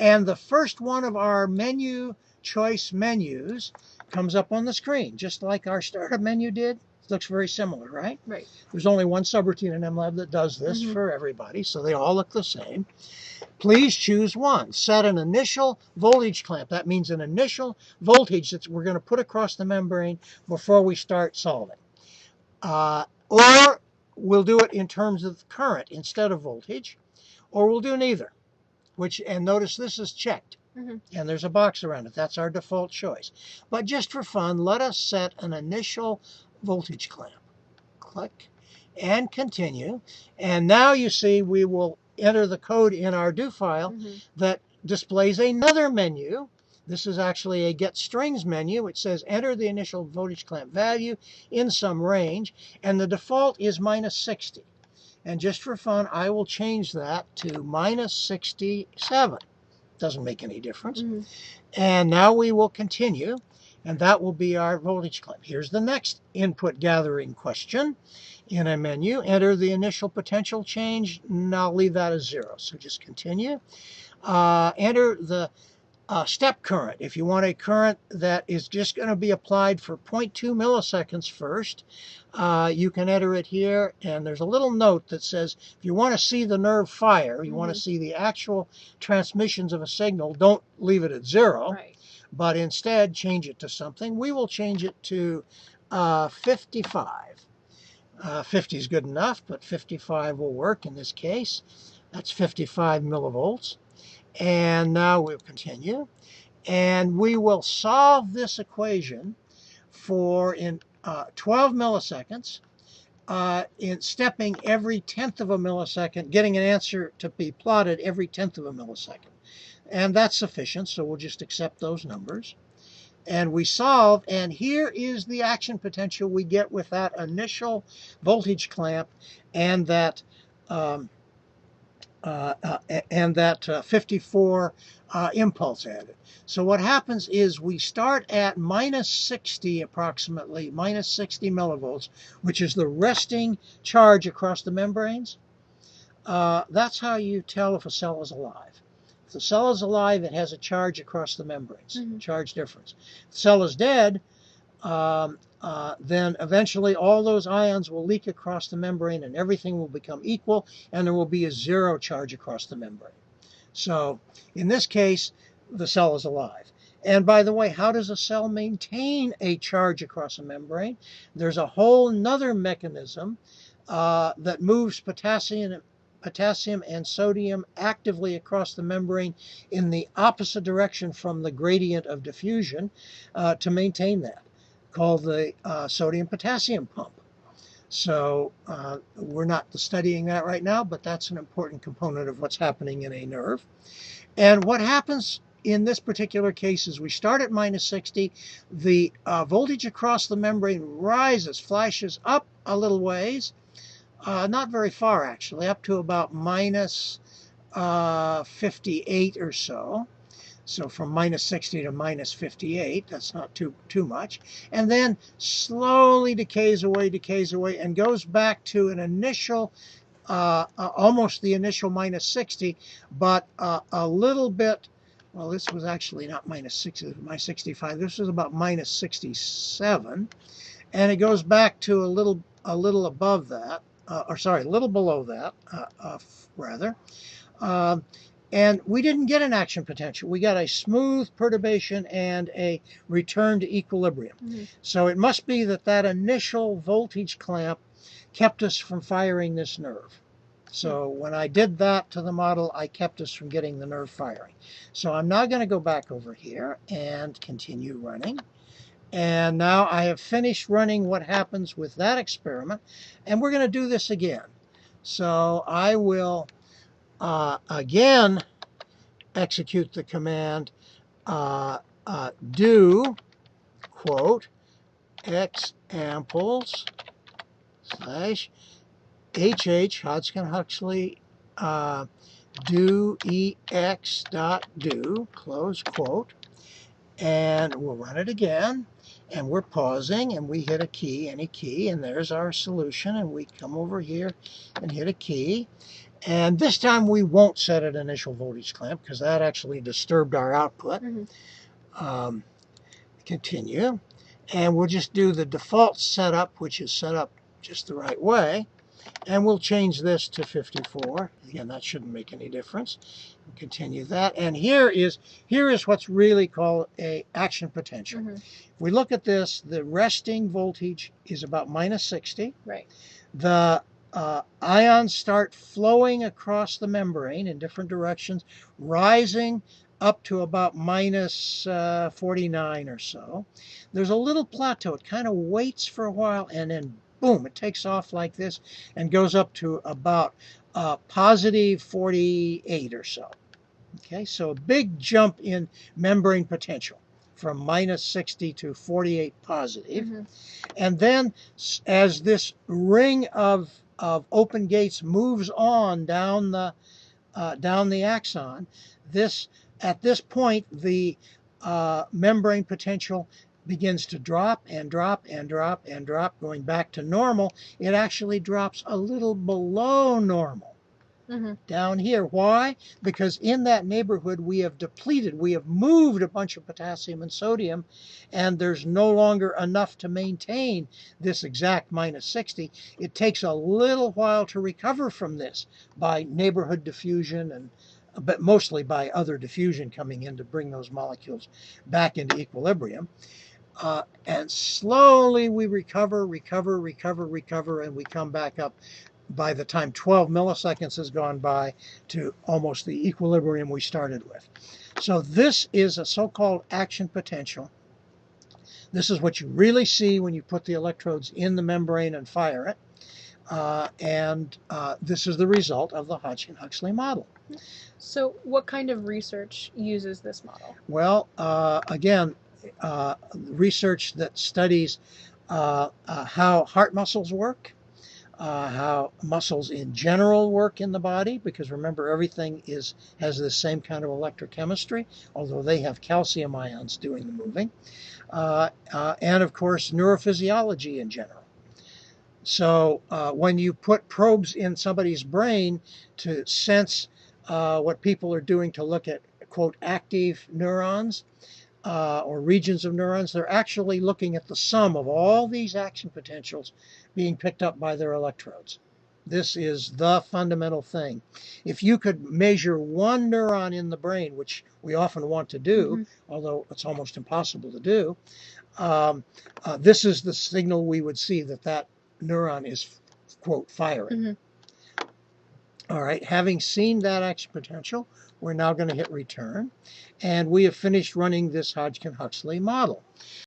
And the first one of our menu choice menus comes up on the screen, just like our startup menu did. It looks very similar, right? Right. There's only one subroutine in MLAB that does this for everybody, so they all look the same. Please choose one. Set an initial voltage clamp. That means an initial voltage that we're going to put across the membrane before we start solving. Or we'll do it in terms of current instead of voltage, or we'll do neither. And notice this is checked, and there's a box around it. That's our default choice. But just for fun, let us set an initial voltage clamp. Click and continue. And now you see we will enter the code in our do file that displays another menu. This is actually a get strings menu. It says enter the initial voltage clamp value in some range, and the default is -60. And just for fun, I will change that to -67. Doesn't make any difference. And now we will continue, and that will be our voltage clamp. Here's the next input gathering question in a menu. Enter the initial potential change. Now leave that as 0. So just continue. Enter the step current. If you want a current that is just going to be applied for 0.2 milliseconds first, you can enter it here, and there's a little note that says if you want to see the nerve fire, you want to see the actual transmissions of a signal, don't leave it at 0, but instead change it to something. We will change it to 55. 50 is good enough, but 55 will work in this case. That's 55 millivolts. And now we'll continue, and we will solve this equation for in 12 milliseconds, in stepping every 1/10 of a millisecond, getting an answer to be plotted every 1/10 of a millisecond. And that's sufficient, so we'll just accept those numbers. And we solve, and here is the action potential we get with that initial voltage clamp and that 54 impulse added. So what happens is we start at -60 approximately, -60 millivolts, which is the resting charge across the membranes. That's how you tell if a cell is alive. If the cell is alive, it has a charge across the membranes, charge difference. If the cell is dead, then eventually all those ions will leak across the membrane and everything will become equal, and there will be a 0 charge across the membrane. So in this case, the cell is alive. And by the way, how does a cell maintain a charge across a membrane? There's a whole nother mechanism that moves potassium and sodium actively across the membrane in the opposite direction from the gradient of diffusion to maintain that, called the Sodium-Potassium Pump. So we're not studying that right now, but that's an important component of what's happening in a nerve. And what happens in this particular case is we start at -60, the voltage across the membrane rises, flashes up a little ways, not very far actually, up to about -58 or so. So from -60 to -58, that's not too much. And then slowly decays away, and goes back to an initial, almost the initial -60, but a little bit, well, this was actually not -60, -65. This was about -67. And it goes back to a little above that, or sorry, a little below that, rather. And we didn't get an action potential. We got a smooth perturbation and a return to equilibrium. So it must be that that initial voltage clamp kept us from firing this nerve. So when I did that to the model, I kept us from getting the nerve firing. So I'm now going to go back over here and continue running. And now I have finished running what happens with that experiment. And we're going to do this again. So I will again execute the command do quote x amples / HH Hodgkin-Huxley do ex dot do close quote, and we'll run it again, and we're pausing, and we hit a key, any key, and there's our solution, and we come over here and hit a key. And this time we won't set an initial voltage clamp because that actually disturbed our output. Continue. And we'll just do the default setup, which is set up just the right way. And we'll change this to 54. Again, that shouldn't make any difference. We'll continue that. And here is what's really called a action potential. If we look at this, the resting voltage is about -60. Right. The ions start flowing across the membrane in different directions, rising up to about -49 or so. There's a little plateau. It kind of waits for a while, and then boom, it takes off like this and goes up to about +48 or so. Okay, so a big jump in membrane potential from -60 to 48 positive. And then as this ring of open gates moves on down the axon, at this point the membrane potential begins to drop and drop and drop and drop, going back to normal. It actually drops a little below normal. Down here. Why? Because in that neighborhood we have depleted, we have moved a bunch of potassium and sodium, and there's no longer enough to maintain this exact -60. It takes a little while to recover from this by neighborhood diffusion, but mostly by other diffusion coming in to bring those molecules back into equilibrium. And slowly we recover, and we come back up by the time 12 milliseconds has gone by to almost the equilibrium we started with. So this is a so-called action potential. This is what you really see when you put the electrodes in the membrane and fire it. This is the result of the Hodgkin-Huxley model. So what kind of research uses this model? Well, again, research that studies how heart muscles work, how muscles in general work in the body, because remember, everything has the same kind of electrochemistry, although they have calcium ions doing the moving, and of course neurophysiology in general. So when you put probes in somebody's brain to sense what people are doing to look at, quote, active neurons, or regions of neurons, they're actually looking at the sum of all these action potentials being picked up by their electrodes. This is the fundamental thing. If you could measure one neuron in the brain, which we often want to do, although it's almost impossible to do, this is the signal we would see that neuron is, quote, firing. All right, having seen that action potential, we're now going to hit return, and we have finished running this Hodgkin-Huxley model.